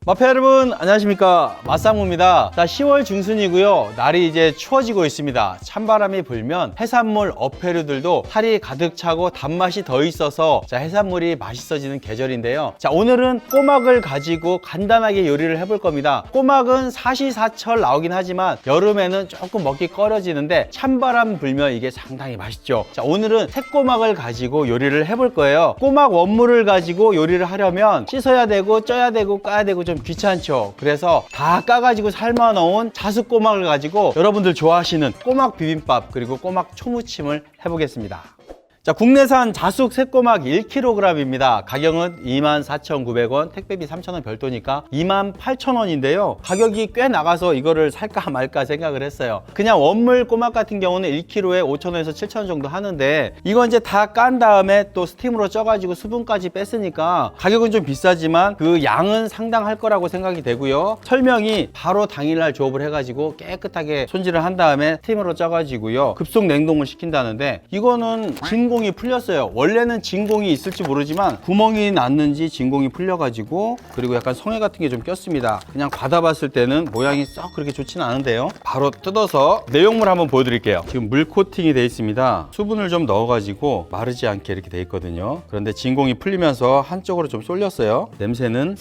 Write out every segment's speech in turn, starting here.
마페 여러분 안녕하십니까, 맛상무입니다. 자, 10월 중순이고요. 날이 이제 추워지고 있습니다. 찬바람이 불면 해산물 어패류들도 살이 가득 차고 단맛이 더 있어서 자, 해산물이 맛있어지는 계절인데요. 자, 오늘은 꼬막을 가지고 간단하게 요리를 해볼 겁니다. 꼬막은 사시사철 나오긴 하지만 여름에는 조금 먹기 꺼려지는데 찬바람 불면 이게 상당히 맛있죠. 자, 오늘은 새꼬막을 가지고 요리를 해볼 거예요. 꼬막 원물을 가지고 요리를 하려면 씻어야 되고 쪄야 되고 까야 되고 좀 귀찮죠. 그래서 다 까가지고 삶아 놓은 자숙꼬막을 가지고 여러분들 좋아하시는 꼬막 비빔밥 그리고 꼬막 초무침을 해보겠습니다. 자, 국내산 자숙 새꼬막 1kg입니다. 가격은 24,900원, 택배비 3,000원 별도니까 28,000원인데요. 가격이 꽤 나가서 이거를 살까 말까 생각을 했어요. 그냥 원물 꼬막 같은 경우는 1kg에 5,000원에서 7,000원 정도 하는데 이건 이제 다 깐 다음에 또 스팀으로 쪄가지고 수분까지 뺐으니까 가격은 좀 비싸지만 그 양은 상당할 거라고 생각이 되고요. 설명이 바로 당일날 조업을 해가지고 깨끗하게 손질을 한 다음에 스팀으로 쪄가지고요. 급속 냉동을 시킨다는데 이거는 진공이 풀렸어요. 원래는 진공이 있을지 모르지만 구멍이 났는지 진공이 풀려가지고 그리고 약간 성에 같은 게 좀 꼈습니다. 그냥 받아봤을 때는 모양이 썩 그렇게 좋지는 않은데요. 바로 뜯어서 내용물 한번 보여드릴게요. 지금 물 코팅이 되어 있습니다. 수분을 좀 넣어가지고 마르지 않게 이렇게 되어 있거든요. 그런데 진공이 풀리면서 한쪽으로 좀 쏠렸어요. 냄새는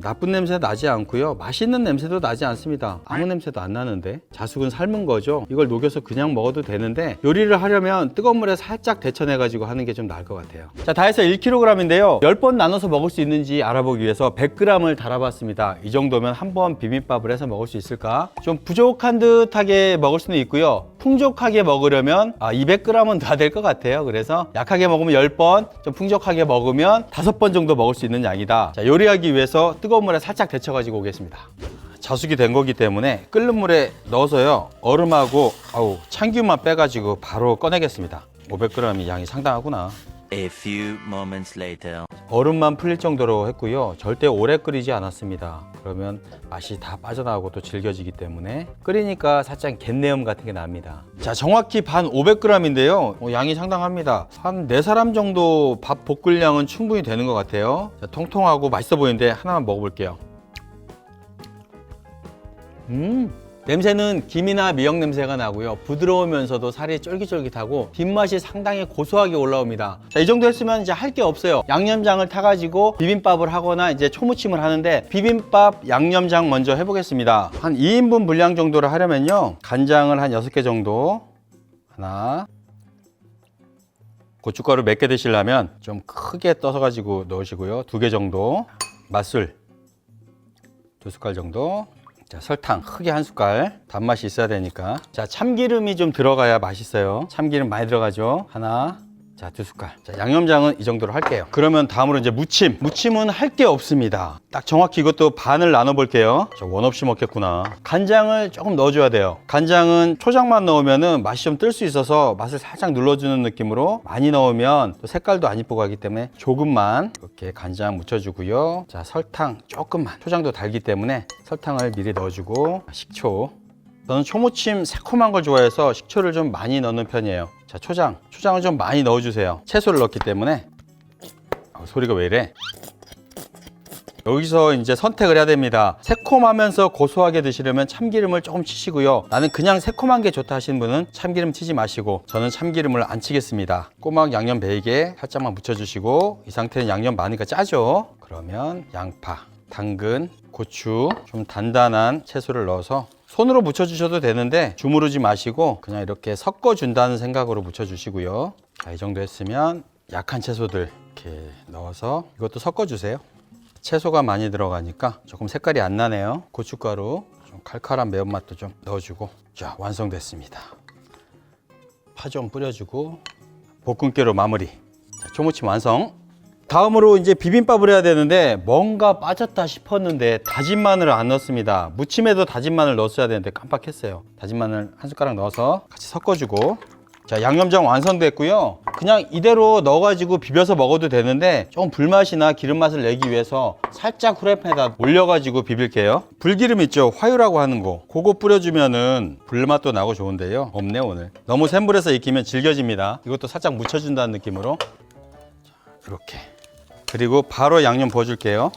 나쁜 냄새 나지 않고요. 맛있는 냄새도 나지 않습니다. 아무 냄새도 안 나는데 자숙은 삶은 거죠. 이걸 녹여서 그냥 먹어도 되는데 요리를 하려면 뜨거운 물에 살짝 데쳐내 가지고 하는 게 좀 나을 것 같아요. 자, 다 해서 1kg인데요 10번 나눠서 먹을 수 있는지 알아보기 위해서 100g을 달아봤습니다. 이 정도면 한번 비빔밥을 해서 먹을 수 있을까? 좀 부족한 듯하게 먹을 수는 있고요. 풍족하게 먹으려면 200g은 다 될 것 같아요. 그래서 약하게 먹으면 10번, 좀 풍족하게 먹으면 5번 정도 먹을 수 있는 양이다. 자, 요리하기 위해서 뜨거운 물에 살짝 데쳐 가지고 오겠습니다. 자숙이 된 거기 때문에 끓는 물에 넣어서요, 얼음하고 참기름만 빼가지고 바로 꺼내겠습니다. 500g이 양이 상당하구나. A few moments later. 얼음만 풀릴 정도로 했고요. 절대 오래 끓이지 않았습니다. 그러면 맛이 다 빠져나오고 또 질겨지기 때문에 끓이니까 살짝 갯내음 같은 게 납니다. 자, 정확히 반 500g인데요. 양이 상당합니다. 한 4사람 정도 밥 볶을 양은 충분히 되는 것 같아요. 자, 통통하고 맛있어 보이는데 하나만 먹어볼게요. 냄새는 김이나 미역 냄새가 나고요. 부드러우면서도 살이 쫄깃쫄깃하고 뒷맛이 상당히 고소하게 올라옵니다. 자, 이 정도 했으면 이제 할 게 없어요. 양념장을 타가지고 비빔밥을 하거나 이제 초무침을 하는데 비빔밥 양념장 먼저 해보겠습니다. 한 2인분 분량 정도를 하려면요, 간장을 한 6개 정도, 하나, 고춧가루 몇 개 드시려면 좀 크게 떠서 가지고 넣으시고요. 2개 정도, 맛술 2숟갈 정도, 자, 설탕 크게 1숟갈, 단맛이 있어야 되니까. 자, 참기름이 좀 들어가야 맛있어요. 참기름 많이 들어가죠. 하나, 자, 2숟갈. 자, 양념장은 이 정도로 할게요. 그러면 다음으로 이제 무침은 할 게 없습니다. 딱 정확히 이것도 반을 나눠 볼게요. 저 원 없이 먹겠구나. 간장을 조금 넣어줘야 돼요. 간장은 초장만 넣으면은 맛이 좀 뜰 수 있어서 맛을 살짝 눌러주는 느낌으로, 많이 넣으면 또 색깔도 안 이쁘고 하기 때문에 조금만 이렇게 간장 묻혀주고요. 자, 설탕 조금만, 초장도 달기 때문에 설탕을 미리 넣어주고, 식초, 저는 초무침 새콤한 걸 좋아해서 식초를 좀 많이 넣는 편이에요. 자, 초장을 좀 많이 넣어주세요. 채소를 넣기 때문에. 소리가 왜 이래? 여기서 이제 선택을 해야 됩니다. 새콤하면서 고소하게 드시려면 참기름을 조금 치시고요. 나는 그냥 새콤한 게 좋다 하시는 분은 참기름 치지 마시고, 저는 참기름을 안 치겠습니다. 꼬막 양념 베이게 살짝만 묻혀주시고, 이 상태는 양념 많으니까 짜죠. 그러면 양파, 당근, 고추, 좀 단단한 채소를 넣어서 손으로 묻혀주셔도 되는데 주무르지 마시고 그냥 이렇게 섞어준다는 생각으로 묻혀주시고요. 자, 이 정도 했으면 약한 채소들 이렇게 넣어서 이것도 섞어주세요. 채소가 많이 들어가니까 조금 색깔이 안 나네요. 고춧가루, 좀 칼칼한 매운맛도 좀 넣어주고. 자, 완성됐습니다. 파 좀 뿌려주고 볶음깨로 마무리. 자, 초무침 완성. 다음으로 이제 비빔밥을 해야 되는데 뭔가 빠졌다 싶었는데 다진 마늘을 안 넣었습니다. 무침에도 다진 마늘 넣었어야 되는데 깜빡했어요. 다진 마늘 1숟가락 넣어서 같이 섞어주고. 자, 양념장 완성됐고요. 그냥 이대로 넣어가지고 비벼서 먹어도 되는데 조금 불맛이나 기름 맛을 내기 위해서 살짝 후라이팬에다 올려가지고 비빌게요. 불기름 있죠, 화유라고 하는 거, 그거 뿌려주면은 불맛도 나고 좋은데요. 없네 오늘. 너무 센 불에서 익히면 질겨집니다. 이것도 살짝 묻혀준다는 느낌으로. 자, 이렇게. 그리고 바로 양념 부어줄게요.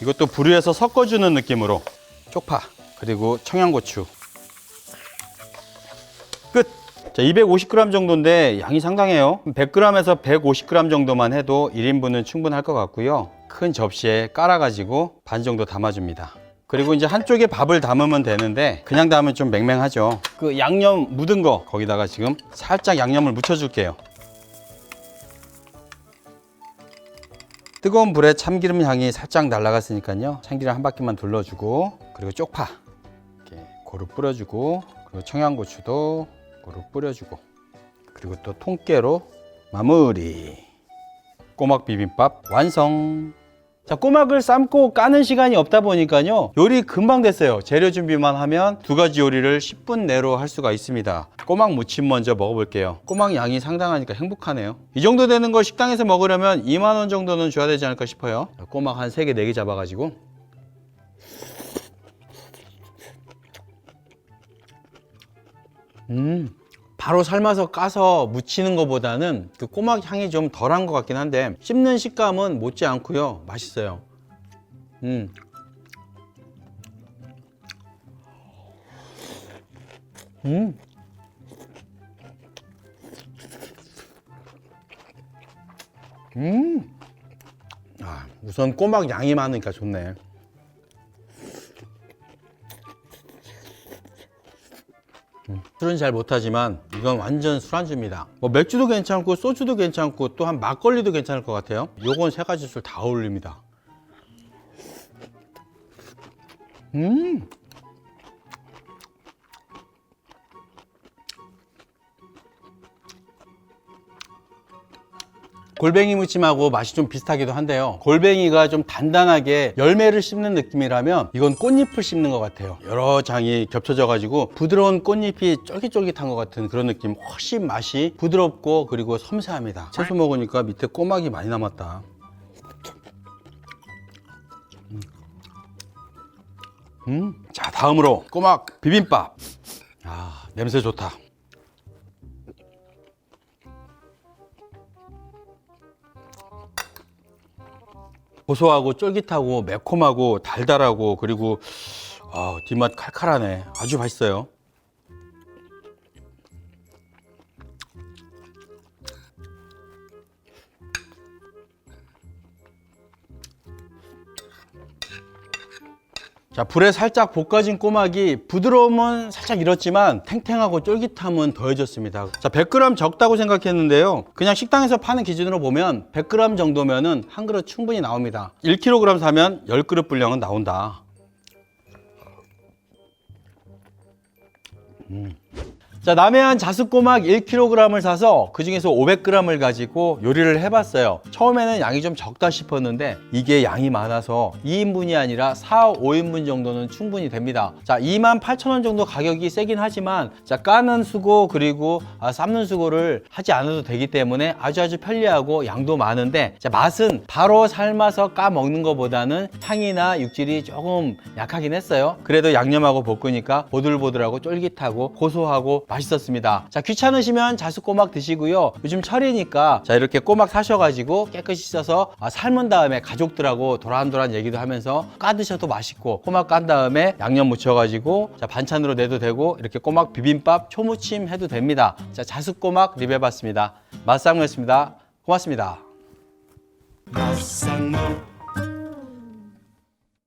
이것도 불에서 섞어주는 느낌으로 쪽파 그리고 청양고추 끝. 자, 250g 정도인데 양이 상당해요. 100g에서 150g 정도만 해도 1인분은 충분할 것 같고요. 큰 접시에 깔아가지고 반 정도 담아줍니다. 그리고 이제 한쪽에 밥을 담으면 되는데 그냥 담으면 좀 맹맹하죠. 그 양념 묻은 거 거기다가 지금 살짝 양념을 묻혀줄게요. 뜨거운 불에 참기름 향이 살짝 날아갔으니까요. 참기름 한 바퀴만 둘러주고 그리고 쪽파 이렇게 고루 뿌려주고 그리고 청양고추도 고루 뿌려주고 그리고 또 통깨로 마무리. 꼬막 비빔밥 완성. 자, 꼬막을 삶고 까는 시간이 없다 보니까요 요리 금방 됐어요. 재료 준비만 하면 두 가지 요리를 10분 내로 할 수가 있습니다. 꼬막 무침 먼저 먹어볼게요. 꼬막 양이 상당하니까 행복하네요. 이 정도 되는 거 식당에서 먹으려면 2만 원 정도는 줘야 되지 않을까 싶어요. 꼬막 한 3개 4개 잡아가지고 바로 삶아서 까서 무치는 것보다는 그 꼬막 향이 좀 덜한 것 같긴 한데 씹는 식감은 못지 않고요 맛있어요. 우선 꼬막 양이 많으니까 좋네. 술은 잘 못하지만 이건 완전 술안주입니다. 뭐 맥주도 괜찮고 소주도 괜찮고 또한 막걸리도 괜찮을 것 같아요. 요건 세 가지 술 다 어울립니다. 골뱅이 무침하고 맛이 좀 비슷하기도 한데요. 골뱅이가 좀 단단하게 열매를 씹는 느낌이라면 이건 꽃잎을 씹는 것 같아요. 여러 장이 겹쳐져 가지고 부드러운 꽃잎이 쫄깃쫄깃한 것 같은 그런 느낌. 훨씬 맛이 부드럽고 그리고 섬세합니다. 채소 먹으니까 밑에 꼬막이 많이 남았다. 자, 다음으로 꼬막 비빔밥. 아, 냄새 좋다. 고소하고 쫄깃하고 매콤하고 달달하고 그리고 뒷맛 칼칼하네. 아주 맛있어요. 자, 불에 살짝 볶아진 꼬막이 부드러움은 살짝 잃었지만 탱탱하고 쫄깃함은 더해졌습니다. 자, 100g 적다고 생각했는데요. 그냥 식당에서 파는 기준으로 보면 100g 정도면은 한 그릇 충분히 나옵니다. 1kg 사면 10그릇 분량은 나온다. 자, 남해안 자숙꼬막 1kg을 사서 그 중에서 500g을 가지고 요리를 해봤어요. 처음에는 양이 좀 적다 싶었는데 이게 양이 많아서 2인분이 아니라 4, 5인분 정도는 충분히 됩니다. 자, 28,000원 정도 가격이 세긴 하지만 자, 까는 수고 그리고 삶는 수고를 하지 않아도 되기 때문에 아주 편리하고 양도 많은데 자, 맛은 바로 삶아서 까 먹는 것보다는 향이나 육질이 조금 약하긴 했어요. 그래도 양념하고 볶으니까 보들보들하고 쫄깃하고 고소하고 맛있었습니다. 자, 귀찮으시면 자숙꼬막 드시고요. 요즘 철이니까 자, 이렇게 꼬막 사셔가지고 깨끗이 씻어서 삶은 다음에 가족들하고 도란도란 얘기도 하면서 까 드셔도 맛있고 꼬막 깐 다음에 양념 묻혀가지고 자, 반찬으로 내도 되고 이렇게 꼬막 비빔밥 초무침 해도 됩니다. 자, 자숙꼬막 리뷰해봤습니다. 맛상무였습니다. 고맙습니다. 맛상무